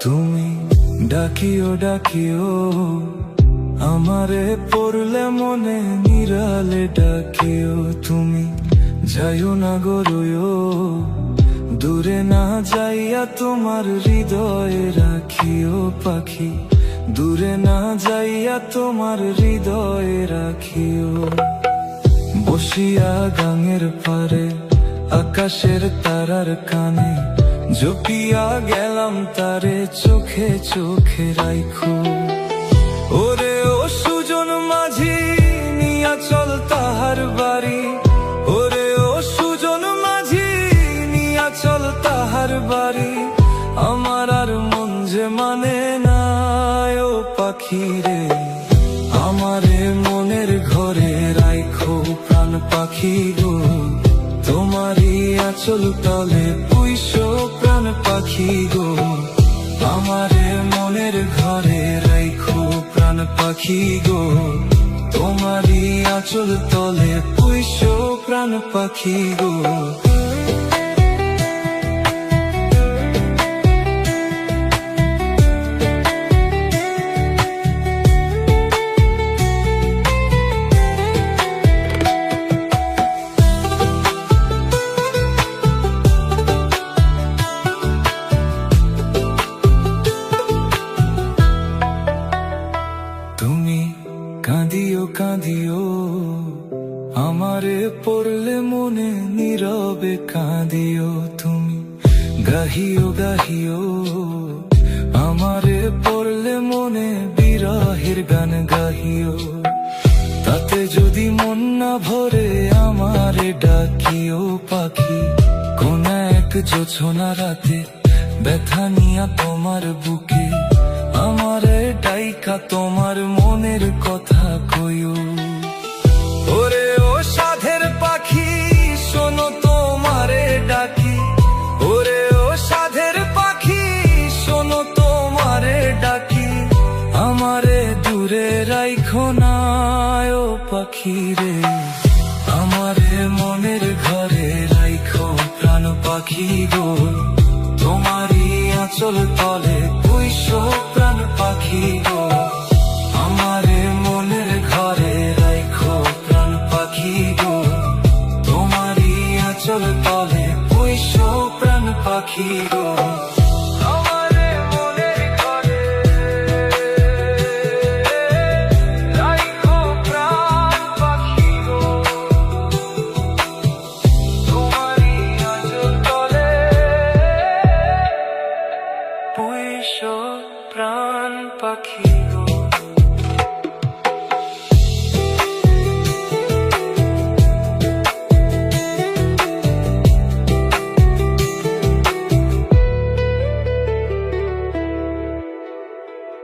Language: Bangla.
তুমি ডাকিও ডাকিও আমারে পড়লে মনে নিরালে ডাকিও। তুমি যাইও না গরুও দূরে না যাইয়া তোমার হৃদয়ে রাখিও পাখি, দূরে না যাইয়া তোমার হৃদয়ে রাখিও। বসিয়া গাঙের পারে আকাশের তারার কানে জপিয়া গেলাম তারে চোখে চোখে রাইখো। ওরে ও সুজন মাঝি নিয়া চল তাহার বাড়ি, ওরে ও সুজন মাঝি নিয়া চল তাহার বাড়ি। আমার আর মন যে মানে না ও পাখি রে, আমারে মনের ঘরে রাইখো প্রাণ পাখি গো। তোমারই আঁচল তলে পুইশো প্রাণ পাখি গো, আমারে মনের ঘরে রাইখো প্রাণ পাখি গো। তোমারই আঁচল তলে পুইশো প্রাণ পাখি গো। তুমি কাঁদিও কাঁদিও আমারে পড়লে মনে নীরবে কাঁদিও। তুমি গাহিও গাহিও আমারে পড়লে মনে বিরহের গান গাহিও। তাতে যদি মন না ভরে আমারে ডাকিও পাখি, কোন এক জোছনা রাতে ব্যথা নিয়া তোমার বুকে আমারে ডাইকা তোমার মনের কথা কইও। ওরে ও সাধের পাখি শোনো তোমারে ডাকি, ওরে ও সাধের পাখি শোনো তোমারে ডাকি। আমারে দূরে রাইখো না ও পাখি রে, আমারে মনের ঘরে রাইখো প্রাণ পাখি গো। তোমারই আঁচল তলে পুইশো প্রাণ পাখি গো, আমারে মনের ঘরে রাইখো প্রাণ পাখি গো। তোমারই আঁচল তলে পুইশো প্রাণ পাখি গো। প্রাণ পাখি।